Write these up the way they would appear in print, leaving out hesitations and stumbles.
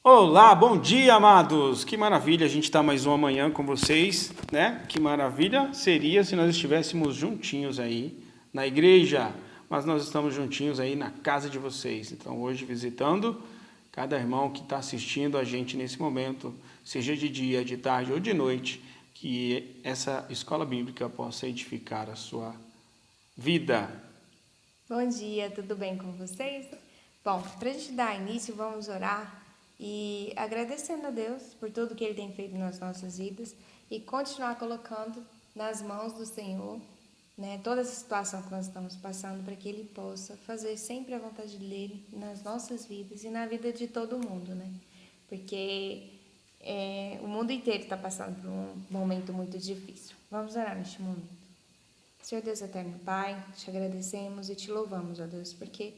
Olá, bom dia, amados! Que maravilha a gente estar mais uma manhã com vocês, né? Que maravilha seria se nós estivéssemos juntinhos aí na igreja, mas nós estamos juntinhos aí na casa de vocês. Então, hoje visitando cada irmão que está assistindo a gente nesse momento, seja de dia, de tarde ou de noite, que essa escola bíblica possa edificar a sua vida. Bom dia, tudo bem com vocês? Bom, para a gente dar início, vamos orar e agradecendo a Deus por tudo que Ele tem feito nas nossas vidas e continuar colocando nas mãos do Senhor, né, toda essa situação que nós estamos passando, para que Ele possa fazer sempre a vontade dEle nas nossas vidas e na vida de todo mundo, né? Porque o mundo inteiro está passando por um momento muito difícil. Vamos orar neste momento. Senhor Deus eterno Pai, te agradecemos e te louvamos, ó Deus, porque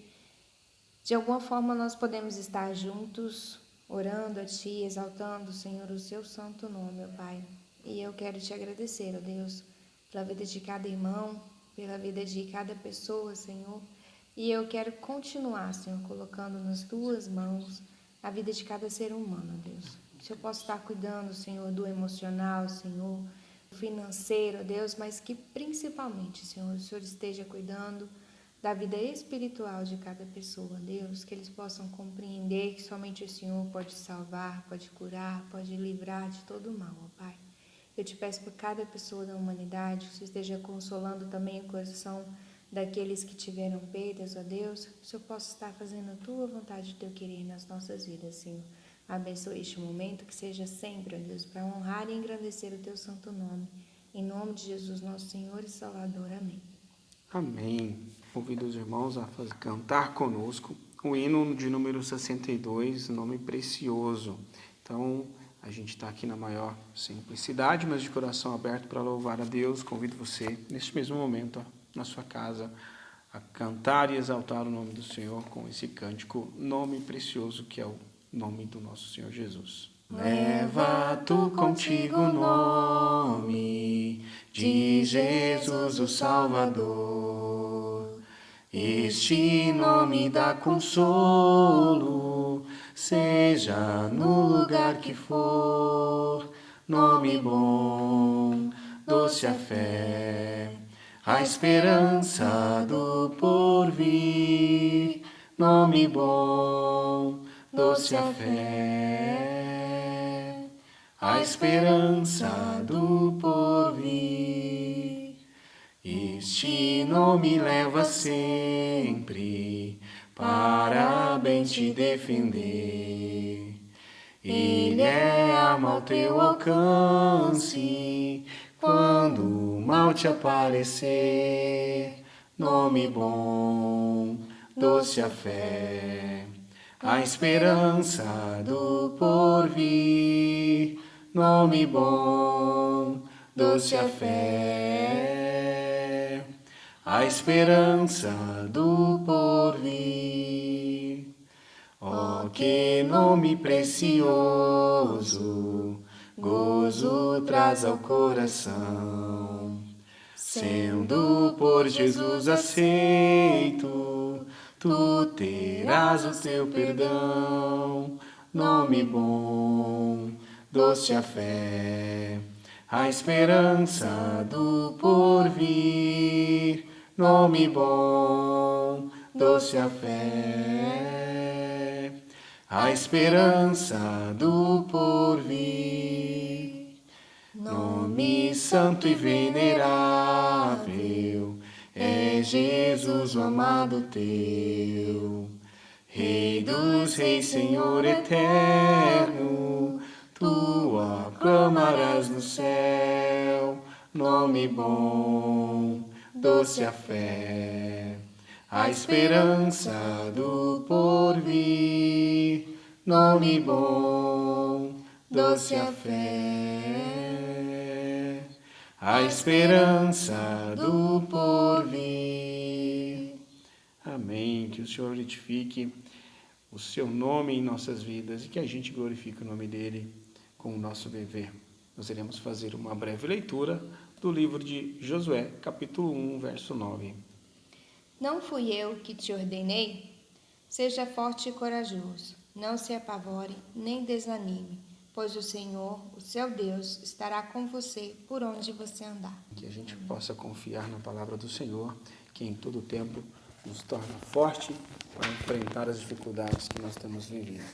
de alguma forma nós podemos estar juntos, orando a Ti, exaltando, Senhor, o Seu santo nome, ó Pai. E eu quero te agradecer, ó Deus, pela vida de cada irmão, pela vida de cada pessoa, Senhor. E eu quero continuar, Senhor, colocando nas Tuas mãos a vida de cada ser humano, ó Deus. Se eu posso estar cuidando, Senhor, do emocional, Senhor, financeiro, Deus, mas que principalmente, Senhor, o Senhor esteja cuidando da vida espiritual de cada pessoa, Deus, que eles possam compreender que somente o Senhor pode salvar, pode curar, pode livrar de todo o mal, ó Pai. Eu te peço por cada pessoa da humanidade, que o Senhor esteja consolando também o coração daqueles que tiveram perdas, ó Deus, que o Senhor possa estar fazendo a Tua vontade, o Teu querer nas nossas vidas, Senhor. Abençoe este momento, que seja sempre, ó Deus, para honrar e engrandecer o Teu santo nome. Em nome de Jesus, nosso Senhor e Salvador. Amém. Amém. Convido os irmãos a cantar conosco o hino de número 62, Nome Precioso. Então, a gente está aqui na maior simplicidade, mas de coração aberto para louvar a Deus. Convido você, neste mesmo momento, na sua casa, a cantar e exaltar o nome do Senhor com esse cântico, Nome Precioso, que é o nome do nosso Senhor Jesus. Leva tu contigo o nome de Jesus o Salvador. Este nome dá consolo, seja no lugar que for. Nome bom, doce a fé, a esperança do porvir. Nome bom, doce a fé, a esperança do porvir. Este nome leva sempre para bem te defender. Ele é arma ao teu alcance quando o mal te aparecer. Nome bom, doce a fé, a esperança do porvir. Nome bom, doce a fé, a esperança do porvir. Oh, que nome precioso, gozo traz ao coração. Sendo por Jesus aceito, tu terás o teu perdão. Nome bom, doce a fé, a esperança do porvir. Nome bom, doce a fé, a esperança do porvir. Nome santo e venerável, é Jesus o amado teu. Rei dos reis, Senhor eterno, tu aclamarás no céu. Nome bom, doce a fé, a esperança do porvir. Nome bom, doce a fé, a esperança do porvir. Amém. Que o Senhor edifique o seu nome em nossas vidas e que a gente glorifique o nome dele com o nosso viver. Nós iremos fazer uma breve leitura do livro de Josué, capítulo 1, verso 9. Não fui eu que te ordenei? Seja forte e corajoso. Não se apavore, nem desanime, pois o Senhor, o seu Deus, estará com você por onde você andar. Que a gente possa confiar na palavra do Senhor, que em todo tempo nos torna forte para enfrentar as dificuldades que nós temos vivido.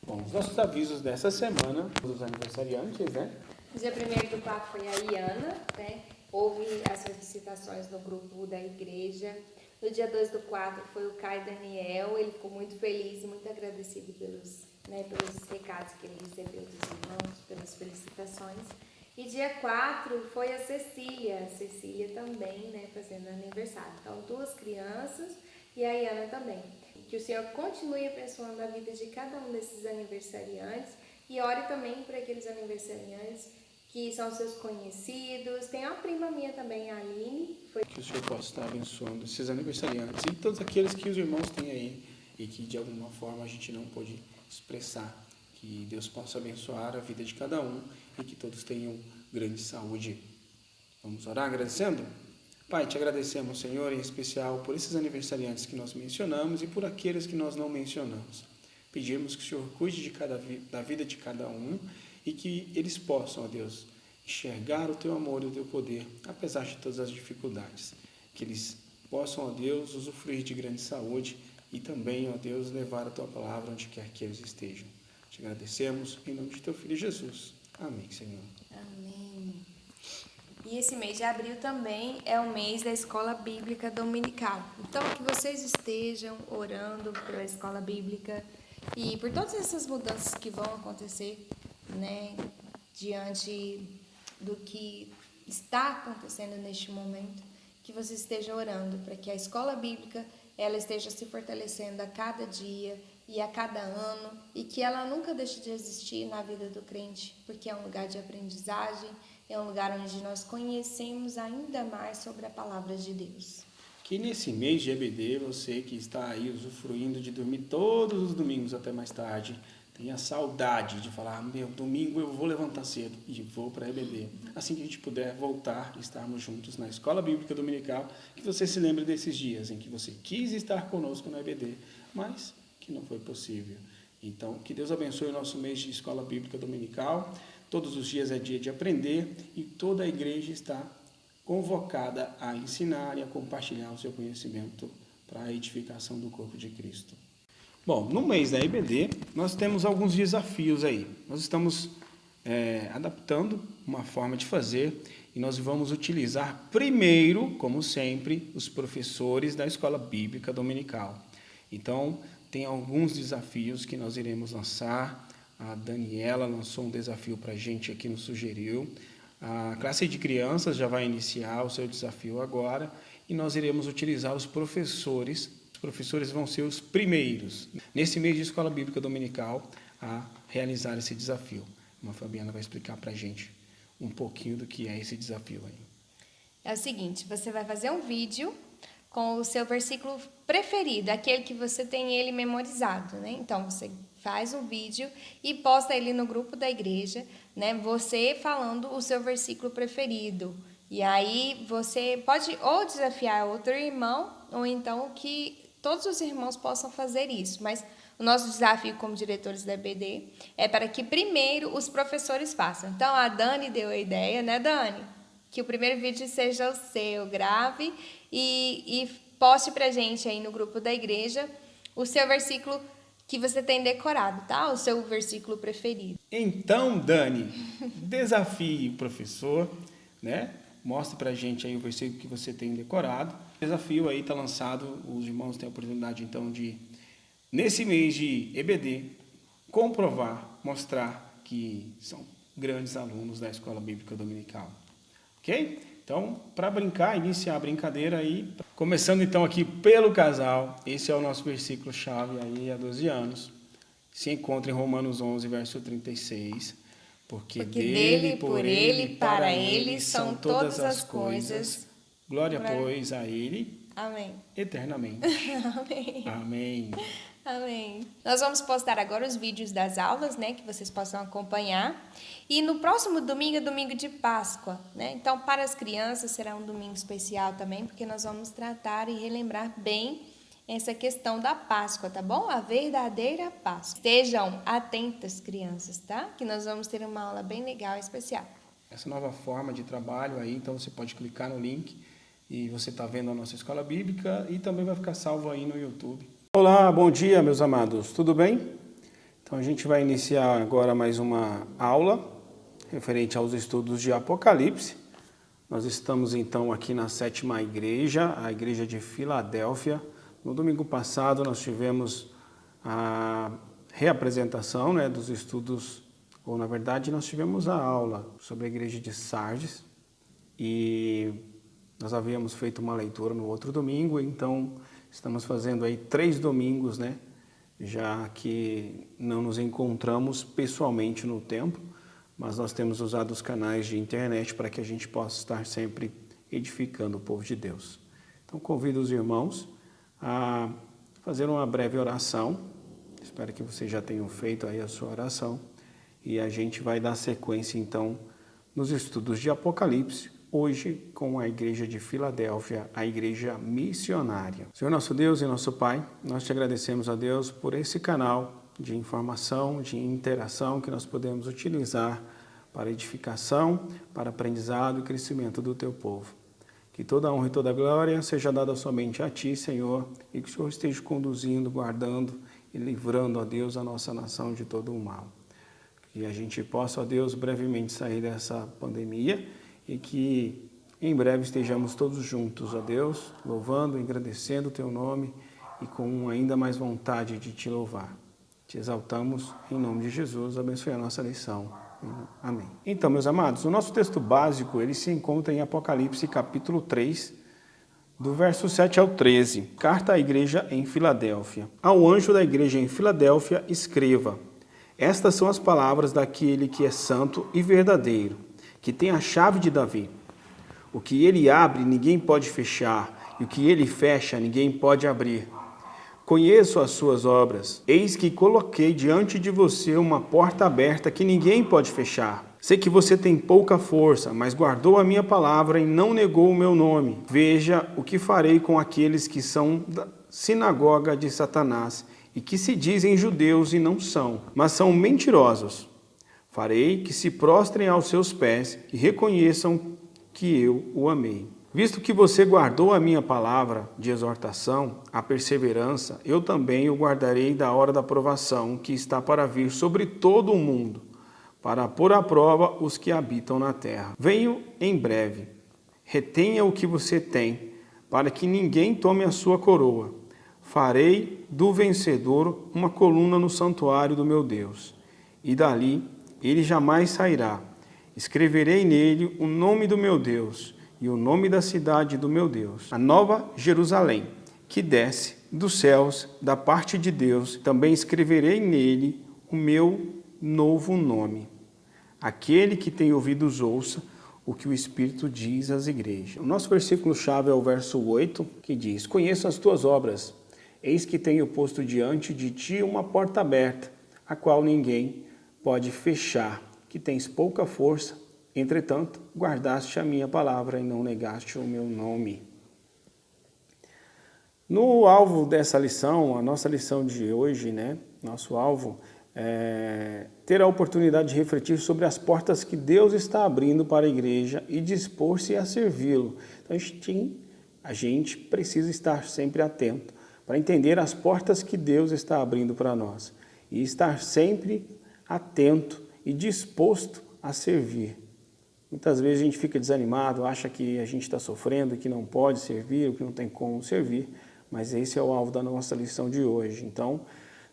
Bom, os nossos avisos dessa semana, dos aniversariantes, né? No dia 1º do 4 foi a Iana, né? Houve as felicitações no grupo da igreja. No dia 2/4 foi o Caio Daniel, ele ficou muito feliz e muito agradecido pelos recados que ele recebeu dos irmãos, pelas felicitações. E dia 4 foi a Cecília também, né, fazendo aniversário. Então, 2 crianças e a Iana também. Que o Senhor continue abençoando a vida de cada um desses aniversariantes e ore também por aqueles aniversariantes que são seus conhecidos. Tem uma prima minha também, a Aline. Que o Senhor possa estar abençoando esses aniversariantes e todos aqueles que os irmãos têm aí e que de alguma forma a gente não pôde expressar. Que Deus possa abençoar a vida de cada um e que todos tenham grande saúde. Vamos orar agradecendo? Pai, te agradecemos, Senhor, em especial por esses aniversariantes que nós mencionamos e por aqueles que nós não mencionamos. Pedimos que o Senhor cuide da vida de cada um e que eles possam, ó Deus, enxergar o Teu amor e o Teu poder, apesar de todas as dificuldades. Que eles possam, ó Deus, usufruir de grande saúde e também, ó Deus, levar a Tua palavra onde quer que eles estejam. Te agradecemos em nome de Teu Filho Jesus. Amém, Senhor. Amém. E esse mês de abril também é o mês da Escola Bíblica Dominical. Então, que vocês estejam orando pela Escola Bíblica e por todas essas mudanças que vão acontecer, né, diante do que está acontecendo neste momento, que vocês estejam orando para que a Escola Bíblica ela esteja se fortalecendo a cada dia e a cada ano e que ela nunca deixe de existir na vida do crente, porque é um lugar de aprendizagem, é um lugar onde nós conhecemos ainda mais sobre a palavra de Deus. Que nesse mês de EBD, você que está aí usufruindo de dormir todos os domingos até mais tarde, tenha saudade de falar, meu, domingo eu vou levantar cedo e vou para a EBD. Assim que a gente puder voltar e estarmos juntos na Escola Bíblica Dominical, que você se lembre desses dias em que você quis estar conosco na EBD, mas que não foi possível. Então, que Deus abençoe o nosso mês de Escola Bíblica Dominical. Todos os dias é dia de aprender e toda a igreja está convocada a ensinar e a compartilhar o seu conhecimento para a edificação do corpo de Cristo. Bom, no mês da EBD, nós temos alguns desafios aí. Nós estamos adaptando uma forma de fazer e nós vamos utilizar primeiro, como sempre, os professores da Escola Bíblica Dominical. Então, tem alguns desafios que nós iremos lançar. A Daniela lançou um desafio para a gente aqui, nos sugeriu. A classe de crianças já vai iniciar o seu desafio agora e nós iremos utilizar os professores. Os professores vão ser os primeiros, nesse mês de Escola Bíblica Dominical, a realizar esse desafio. A Fabiana vai explicar para a gente um pouquinho do que é esse desafio aí. É o seguinte, você vai fazer um vídeo com o seu versículo preferido, aquele que você tem ele memorizado, né? Então, você faz um vídeo e posta ele no grupo da igreja, né? Você falando o seu versículo preferido. E aí, você pode ou desafiar outro irmão, ou então que todos os irmãos possam fazer isso. Mas o nosso desafio como diretores da EBD é para que primeiro os professores façam. Então, a Dani deu a ideia, né, Dani? Que o primeiro vídeo seja o seu, grave e poste pra gente aí no grupo da igreja o seu versículo que você tem decorado, tá? O seu versículo preferido. Então, Dani, desafie o professor, né? Mostre pra gente aí o versículo que você tem decorado. O desafio aí está lançado, os irmãos têm a oportunidade então de, nesse mês de EBD, comprovar, mostrar que são grandes alunos da Escola Bíblica Dominical. Ok? Então, para brincar, iniciar a brincadeira aí, começando então aqui pelo casal, esse é o nosso versículo-chave aí há 12 anos, se encontra em Romanos 11, verso 36, porque dele, por ele, para ele são todas as coisas, glória, pois, a ele, amém, eternamente. Amém. Amém. Amém. Nós vamos postar agora os vídeos das aulas, né, que vocês possam acompanhar. E no próximo domingo é domingo de Páscoa, né? Então, para as crianças será um domingo especial também, porque nós vamos tratar e relembrar bem essa questão da Páscoa, tá bom? A verdadeira Páscoa. Estejam atentas, crianças, tá? Que nós vamos ter uma aula bem legal e especial. Essa nova forma de trabalho aí, então você pode clicar no link e você está vendo a nossa escola bíblica e também vai ficar salvo aí no YouTube. Olá, bom dia, meus amados, tudo bem? Então a gente vai iniciar agora mais uma aula referente aos estudos de Apocalipse. Nós estamos então aqui na 7ª igreja, a igreja de Filadélfia. No domingo passado nós tivemos a reapresentação, dos estudos, ou na verdade nós tivemos a aula sobre a igreja de Sardes e nós havíamos feito uma leitura no outro domingo, então estamos fazendo aí 3 domingos, já que não nos encontramos pessoalmente no templo, mas nós temos usado os canais de internet para que a gente possa estar sempre edificando o povo de Deus. Então convido os irmãos a fazer uma breve oração. Espero que vocês já tenham feito aí a sua oração e a gente vai dar sequência então nos estudos de Apocalipse, hoje com a igreja de Filadélfia, a igreja missionária. Senhor nosso Deus e nosso Pai, nós te agradecemos a Deus por esse canal de informação, de interação que nós podemos utilizar para edificação, para aprendizado e crescimento do teu povo. Que toda a honra e toda a glória seja dada somente a ti, Senhor, e que o Senhor esteja conduzindo, guardando e livrando, ó Deus, a nossa nação de todo o mal. Que a gente possa, ó Deus, brevemente sair dessa pandemia e que em breve estejamos todos juntos, ó Deus, louvando, engrandecendo o teu nome e com ainda mais vontade de te louvar. Te exaltamos em nome de Jesus, abençoe a nossa lição. Amém. Então, meus amados, o nosso texto básico, ele se encontra em Apocalipse capítulo 3, do verso 7 ao 13. Carta à igreja em Filadélfia. Ao anjo da igreja em Filadélfia, escreva: estas são as palavras daquele que é santo e verdadeiro, que tem a chave de Davi. O que ele abre, ninguém pode fechar, e o que ele fecha, ninguém pode abrir. Conheço as suas obras. Eis que coloquei diante de você uma porta aberta que ninguém pode fechar. Sei que você tem pouca força, mas guardou a minha palavra e não negou o meu nome. Veja o que farei com aqueles que são da sinagoga de Satanás e que se dizem judeus e não são, mas são mentirosos. Farei que se prostrem aos seus pés e reconheçam que eu o amei. Visto que você guardou a minha palavra de exortação, a perseverança, eu também o guardarei da hora da provação que está para vir sobre todo o mundo, para pôr à prova os que habitam na terra. Venho em breve. Retenha o que você tem, para que ninguém tome a sua coroa. Farei do vencedor uma coluna no santuário do meu Deus, e dali ele jamais sairá. Escreverei nele o nome do meu Deus e o nome da cidade do meu Deus, a nova Jerusalém, que desce dos céus da parte de Deus. Também escreverei nele o meu novo nome. Aquele que tem ouvidos ouça o que o Espírito diz às igrejas. O nosso versículo-chave é o verso 8, que diz: conheço as tuas obras, eis que tenho posto diante de ti uma porta aberta, a qual ninguém pode fechar, que tens pouca força. Entretanto, guardaste a minha palavra e não negaste o meu nome. No alvo dessa lição, a nossa lição de hoje, nosso alvo é ter a oportunidade de refletir sobre as portas que Deus está abrindo para a igreja e dispor-se a servi-lo. Então, a gente precisa estar sempre atento para entender as portas que Deus está abrindo para nós e estar sempre atento e disposto a servir. Muitas vezes a gente fica desanimado, acha que a gente está sofrendo, que não pode servir, ou que não tem como servir, mas esse é o alvo da nossa lição de hoje. Então,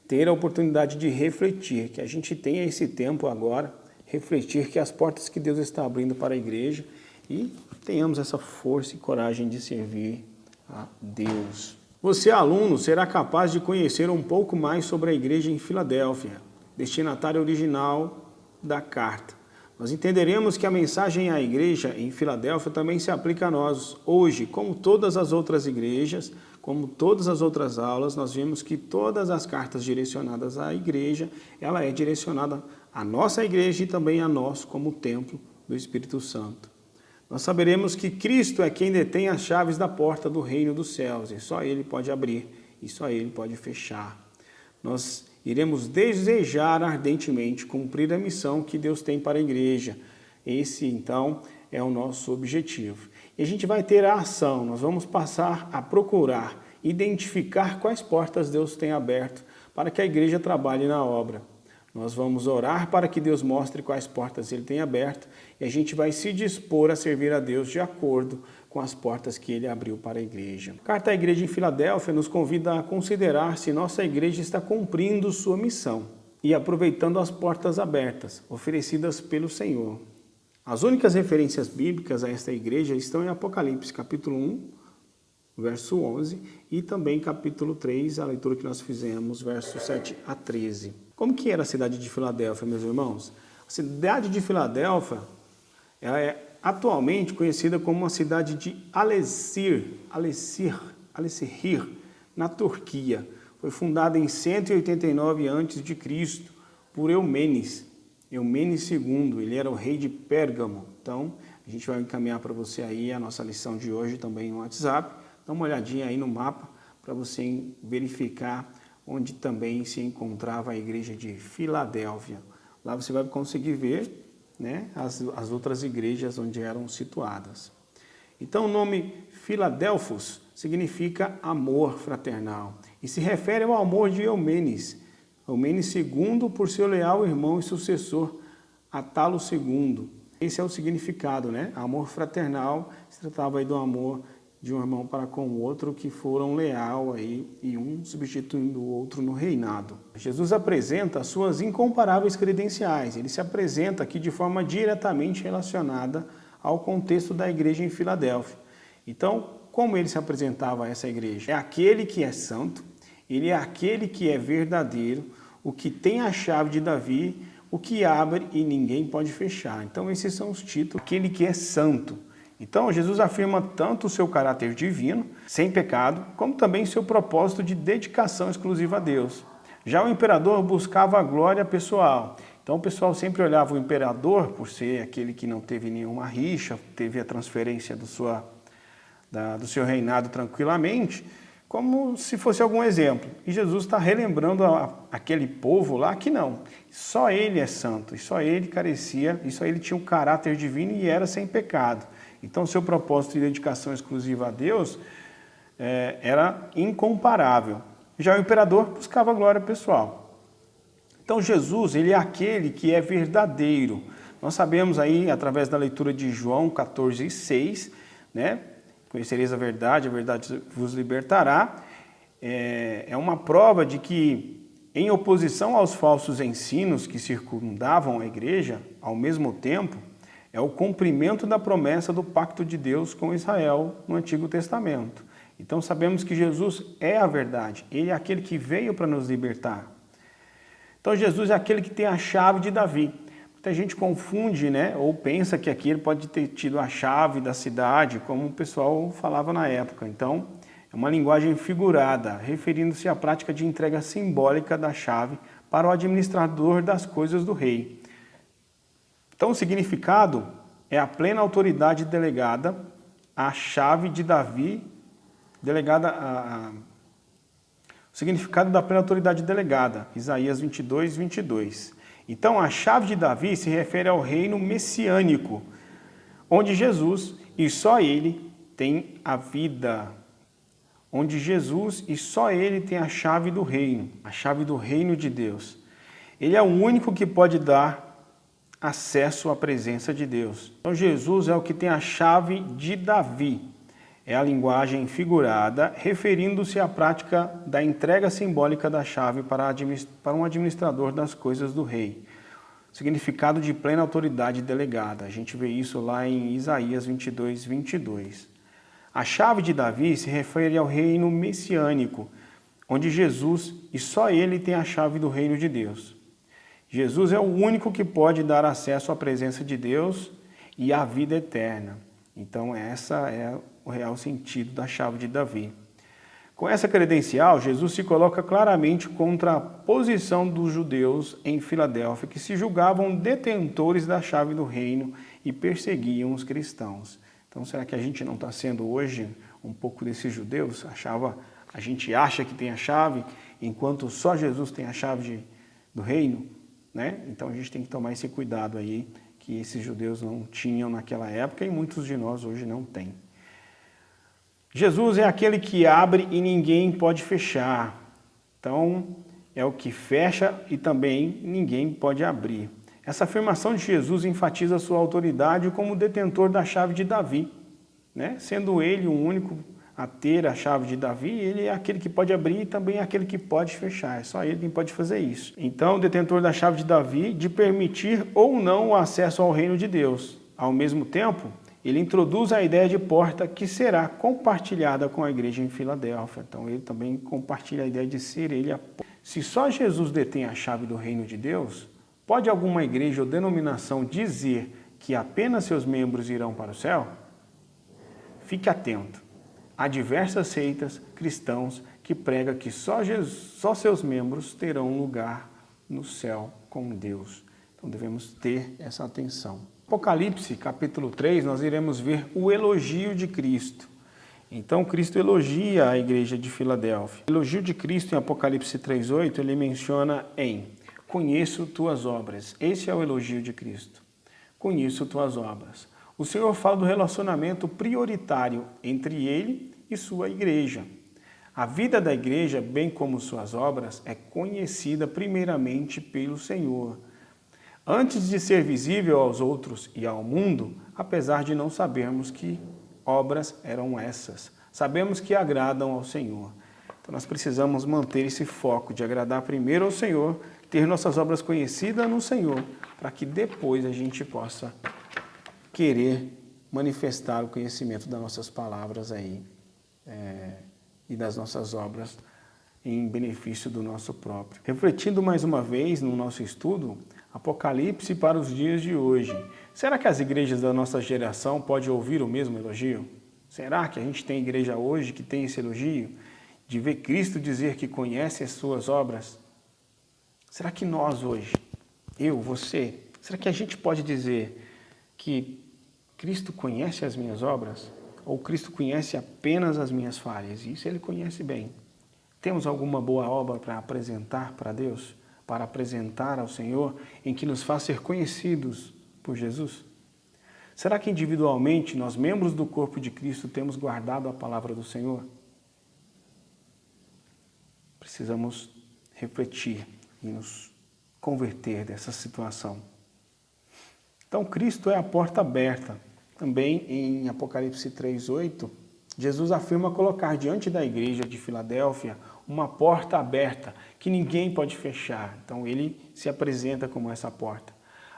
ter a oportunidade de refletir, que a gente tenha esse tempo agora, refletir que as portas que Deus está abrindo para a igreja e tenhamos essa força e coragem de servir a Deus. Você, aluno, será capaz de conhecer um pouco mais sobre a igreja em Filadélfia, destinatária original da carta. Nós entenderemos que a mensagem à igreja em Filadélfia também se aplica a nós. Hoje, como todas as outras igrejas, como todas as outras aulas, nós vimos que todas as cartas direcionadas à igreja, ela é direcionada à nossa igreja e também a nós como templo do Espírito Santo. Nós saberemos que Cristo é quem detém as chaves da porta do reino dos céus e só Ele pode abrir e só Ele pode fechar. Nós iremos desejar ardentemente cumprir a missão que Deus tem para a igreja. Esse, então, é o nosso objetivo. E a gente vai ter a ação, nós vamos passar a procurar, identificar quais portas Deus tem aberto para que a igreja trabalhe na obra. Nós vamos orar para que Deus mostre quais portas Ele tem aberto e a gente vai se dispor a servir a Deus de acordo com as portas que Ele abriu para a igreja. A Carta à Igreja em Filadélfia nos convida a considerar se nossa igreja está cumprindo sua missão e aproveitando as portas abertas, oferecidas pelo Senhor. As únicas referências bíblicas a esta igreja estão em Apocalipse, capítulo 1, verso 11, e também capítulo 3, a leitura que nós fizemos, versos 7 a 13. Como que era a cidade de Filadélfia, meus irmãos? A cidade de Filadélfia, ela é atualmente conhecida como a cidade de Alessir, na Turquia. Foi fundada em 189 a.C. por Eumênides II. Ele era o rei de Pérgamo. Então, a gente vai encaminhar para você aí a nossa lição de hoje também no WhatsApp. Dá uma olhadinha aí no mapa para você verificar onde também se encontrava a igreja de Filadélfia. Lá você vai conseguir ver, né, as outras igrejas onde eram situadas. Então, o nome Filadelfos significa amor fraternal e se refere ao amor de Eumênides II por seu leal irmão e sucessor Atalo II. Esse é o significado, né? Amor fraternal, se tratava aí do amor de um irmão para com o outro que foram leal aí e um substituindo o outro no reinado. Jesus apresenta as suas incomparáveis credenciais. Ele se apresenta aqui de forma diretamente relacionada ao contexto da igreja em Filadélfia. Então, como ele se apresentava a essa igreja? É aquele que é santo, ele é aquele que é verdadeiro, o que tem a chave de Davi, o que abre e ninguém pode fechar. Então, esses são os títulos. Aquele que é santo. Então, Jesus afirma tanto o seu caráter divino, sem pecado, como também seu propósito de dedicação exclusiva a Deus. Já o imperador buscava a glória pessoal. Então, o pessoal sempre olhava o imperador, por ser aquele que não teve nenhuma rixa, teve a transferência do seu reinado tranquilamente, como se fosse algum exemplo. E Jesus está relembrando aquele povo lá que não. Só ele é santo, e só ele carecia, e só ele tinha um caráter divino e era sem pecado. Então, seu propósito de dedicação exclusiva a Deus era incomparável. Já o imperador buscava a glória pessoal. Então, Jesus, ele é aquele que é verdadeiro. Nós sabemos aí, através da leitura de João 14:6, né? Conhecereis a verdade vos libertará. É uma prova de que, em oposição aos falsos ensinos que circundavam a igreja, ao mesmo tempo, é o cumprimento da promessa do pacto de Deus com Israel no Antigo Testamento. Então sabemos que Jesus é a verdade, ele é aquele que veio para nos libertar. Então Jesus é aquele que tem a chave de Davi. Muita gente confunde, né, ou pensa que aqui ele pode ter tido a chave da cidade, como o pessoal falava na época. Então, é uma linguagem figurada, referindo-se à prática de entrega simbólica da chave para o administrador das coisas do rei. Então, o significado é a plena autoridade delegada à chave de Davi, o significado da plena autoridade delegada, Isaías 22:22. Então, a chave de Davi se refere ao reino messiânico, onde Jesus e só ele tem a vida. Onde Jesus e só ele tem a chave do reino de Deus. Ele é o único que pode dar acesso à presença de Deus. Então, Jesus é o que tem a chave de Davi. É a linguagem figurada, referindo-se à prática da entrega simbólica da chave para um administrador das coisas do rei. Significado de plena autoridade delegada. A gente vê isso lá em Isaías 22:22. A chave de Davi se refere ao reino messiânico, onde Jesus e só ele tem a chave do reino de Deus. Jesus é o único que pode dar acesso à presença de Deus e à vida eterna. Então, essa é o real sentido da chave de Davi. Com essa credencial, Jesus se coloca claramente contra a posição dos judeus em Filadélfia, que se julgavam detentores da chave do reino e perseguiam os cristãos. Então, será que a gente não está sendo hoje um pouco desses judeus? Achava A gente acha que tem a chave, enquanto só Jesus tem a chave do reino, né? Então a gente tem que tomar esse cuidado aí, que esses judeus não tinham naquela época e muitos de nós hoje não têm. Jesus é aquele que abre e ninguém pode fechar. Então, é o que fecha e também ninguém pode abrir. Essa afirmação de Jesus enfatiza a sua autoridade como detentor da chave de Davi, né? Sendo ele o único a ter a chave de Davi, ele é aquele que pode abrir e também é aquele que pode fechar. É só ele quem pode fazer isso. Então, o detentor da chave de Davi de permitir ou não o acesso ao reino de Deus. Ao mesmo tempo, ele introduz a ideia de porta que será compartilhada com a igreja em Filadélfia. Então, ele também compartilha a ideia de ser ele a porta. Se só Jesus detém a chave do reino de Deus, pode alguma igreja ou denominação dizer que apenas seus membros irão para o céu? Fique atento. Há diversas seitas cristãos que pregam que só seus membros terão lugar no céu com Deus. Então devemos ter essa atenção. Apocalipse, capítulo 3, nós iremos ver o elogio de Cristo. Então Cristo elogia a igreja de Filadélfia. O elogio de Cristo em Apocalipse 3:8, ele menciona conheço tuas obras. Esse é o elogio de Cristo. Conheço tuas obras. O Senhor fala do relacionamento prioritário entre ele e sua igreja. A vida da igreja, bem como suas obras, é conhecida primeiramente pelo Senhor. Antes de ser visível aos outros e ao mundo, apesar de não sabermos que obras eram essas. Sabemos que agradam ao Senhor. Então nós precisamos manter esse foco de agradar primeiro ao Senhor, ter nossas obras conhecidas no Senhor, para que depois a gente possa querer manifestar o conhecimento das nossas palavras aí e das nossas obras em benefício do nosso próprio. Refletindo mais uma vez no nosso estudo, Apocalipse para os dias de hoje. Será que as igrejas da nossa geração podem ouvir o mesmo elogio? Será que a gente tem igreja hoje que tem esse elogio? De ver Cristo dizer que conhece as suas obras? Será que nós hoje, eu, você, será que a gente pode dizer que Cristo conhece as minhas obras? Ou Cristo conhece apenas as minhas falhas? Isso ele conhece bem. Temos alguma boa obra para apresentar para Deus? Para apresentar ao Senhor, em que nos faz ser conhecidos por Jesus? Será que individualmente, nós, membros do corpo de Cristo, temos guardado a palavra do Senhor? Precisamos refletir e nos converter dessa situação. Então, Cristo é a porta aberta. Também em Apocalipse 3:8, Jesus afirma colocar diante da igreja de Filadélfia uma porta aberta que ninguém pode fechar. Então ele se apresenta como essa porta.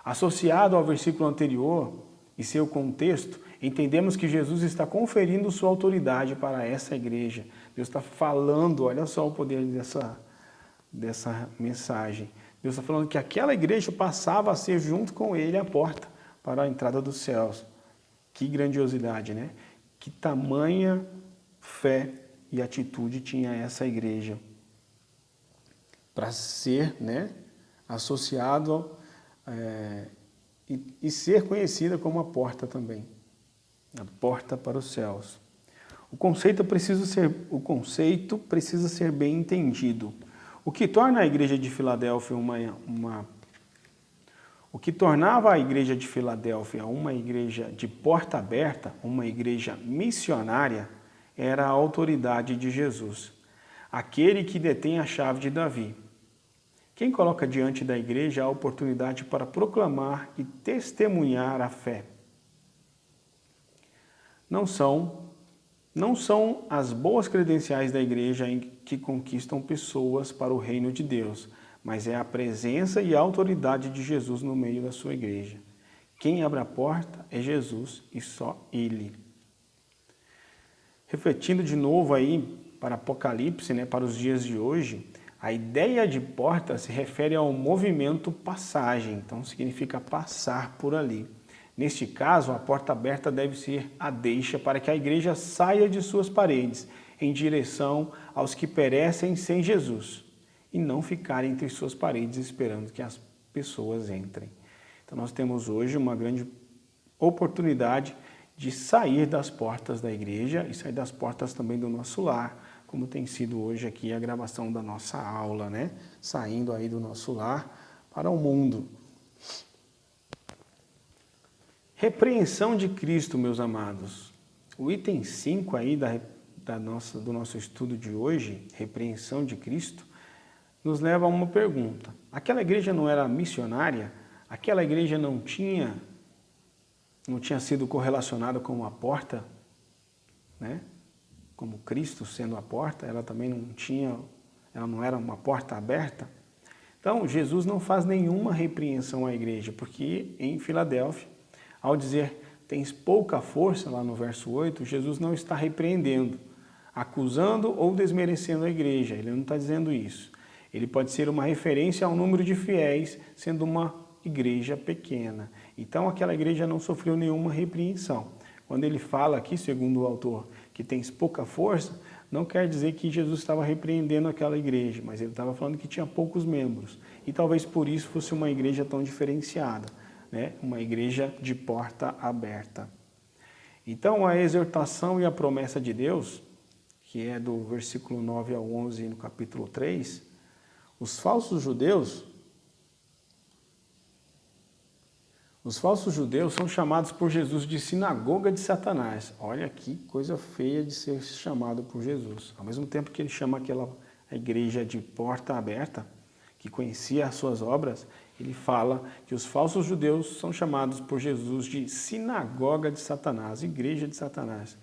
Associado ao versículo anterior e seu contexto, entendemos que Jesus está conferindo sua autoridade para essa igreja. Deus está falando, olha só o poder dessa mensagem. Deus está falando que aquela igreja passava a ser junto com ele a porta para a entrada dos céus. Que grandiosidade, né? Que tamanha fé e atitude tinha essa igreja para ser, né, associado e ser conhecida como a porta também, a porta para os céus. O conceito precisa ser bem entendido. O que torna a igreja de Filadélfia O que tornava a igreja de Filadélfia uma igreja de porta aberta, uma igreja missionária, era a autoridade de Jesus, aquele que detém a chave de Davi. Quem coloca diante da igreja a oportunidade para proclamar e testemunhar a fé. Não são as boas credenciais da igreja que conquistam pessoas para o reino de Deus, mas é a presença e a autoridade de Jesus no meio da sua igreja. Quem abre a porta é Jesus e só Ele. Refletindo de novo aí para Apocalipse, né, para os dias de hoje, a ideia de porta se refere ao movimento passagem, então significa passar por ali. Neste caso, a porta aberta deve ser a deixa para que a igreja saia de suas paredes em direção aos que perecem sem Jesus e não ficar entre suas paredes esperando que as pessoas entrem. Então nós temos hoje uma grande oportunidade de sair das portas da igreja e sair das portas também do nosso lar, como tem sido hoje aqui a gravação da nossa aula, né? Saindo aí do nosso lar para o mundo. Repreensão de Cristo, meus amados. O item 5 aí do nosso estudo de hoje, repreensão de Cristo, nos leva a uma pergunta. Aquela igreja não era missionária? Aquela igreja não tinha sido correlacionada com uma porta, né? Como Cristo sendo a porta, ela também ela não era uma porta aberta. Então, Jesus não faz nenhuma repreensão à igreja, porque em Filadélfia, ao dizer, tens pouca força, lá no verso 8, Jesus não está repreendendo, acusando ou desmerecendo a igreja. Ele não está dizendo isso. Ele pode ser uma referência ao número de fiéis, sendo uma igreja pequena. Então, aquela igreja não sofreu nenhuma repreensão. Quando ele fala aqui, segundo o autor, que tens pouca força, não quer dizer que Jesus estava repreendendo aquela igreja, mas ele estava falando que tinha poucos membros. E talvez por isso fosse uma igreja tão diferenciada, né? Uma igreja de porta aberta. Então, a exortação e a promessa de Deus, que é do versículo 9 ao 11 no capítulo 3, os falsos judeus são chamados por Jesus de sinagoga de Satanás. Olha que coisa feia de ser chamado por Jesus. Ao mesmo tempo que ele chama a igreja de porta aberta, que conhecia as suas obras, ele fala que os falsos judeus são chamados por Jesus de sinagoga de Satanás, igreja de Satanás.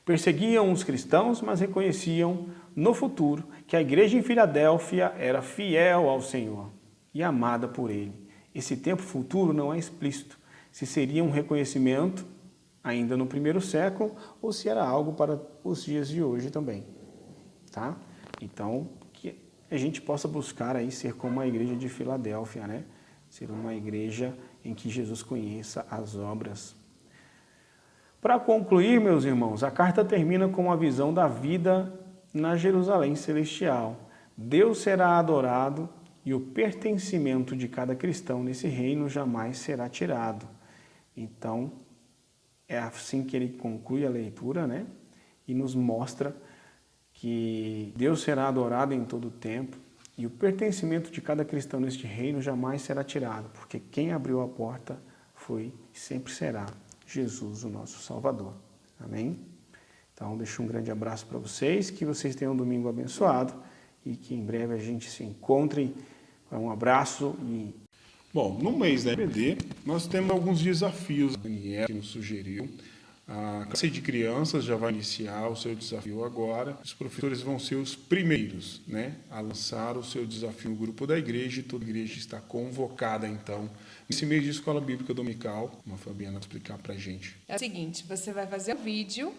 Perseguiam os cristãos, mas reconheciam no futuro que a igreja em Filadélfia era fiel ao Senhor e amada por ele. Esse tempo futuro não é explícito, se seria um reconhecimento ainda no primeiro século ou se era algo para os dias de hoje também. Tá? Então, que a gente possa buscar aí ser como a igreja de Filadélfia, né? Ser uma igreja em que Jesus conheça as obras. Para concluir, meus irmãos, a carta termina com a visão da vida na Jerusalém celestial. Deus será adorado e o pertencimento de cada cristão nesse reino jamais será tirado. Então, é assim que ele conclui a leitura, né? E nos mostra que Deus será adorado em todo o tempo e o pertencimento de cada cristão neste reino jamais será tirado, porque quem abriu a porta foi e sempre será Jesus, o nosso Salvador. Amém? Então, deixo um grande abraço para vocês, que vocês tenham um domingo abençoado e que em breve a gente se encontre. Um abraço e... Bom, no mês da EBD, nós temos alguns desafios. A Daniela nos sugeriu. A classe de crianças já vai iniciar o seu desafio agora. Os professores vão ser os primeiros, né, a lançar o seu desafio no grupo da igreja, e toda a igreja está convocada, então, nesse mês de escola bíblica dominical. Uma Fabiana vai explicar para a gente. É o seguinte, você vai fazer um vídeo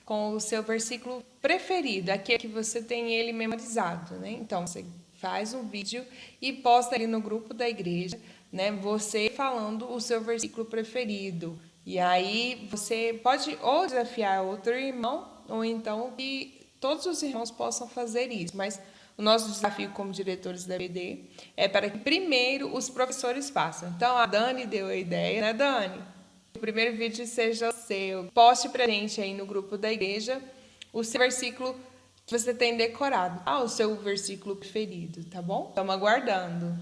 com o seu versículo preferido, aquele que você tem ele memorizado, né? Então, você faz um vídeo e posta ali no grupo da igreja, né? Você falando o seu versículo preferido. E aí você pode ou desafiar outro irmão, ou então que todos os irmãos possam fazer isso. Mas o nosso desafio como diretores da EBD é para que primeiro os professores façam. Então a Dani deu a ideia, né, Dani? O primeiro vídeo seja o seu. Poste pra gente aí no grupo da igreja o seu versículo que você tem decorado. O seu versículo preferido, tá bom? Estamos aguardando.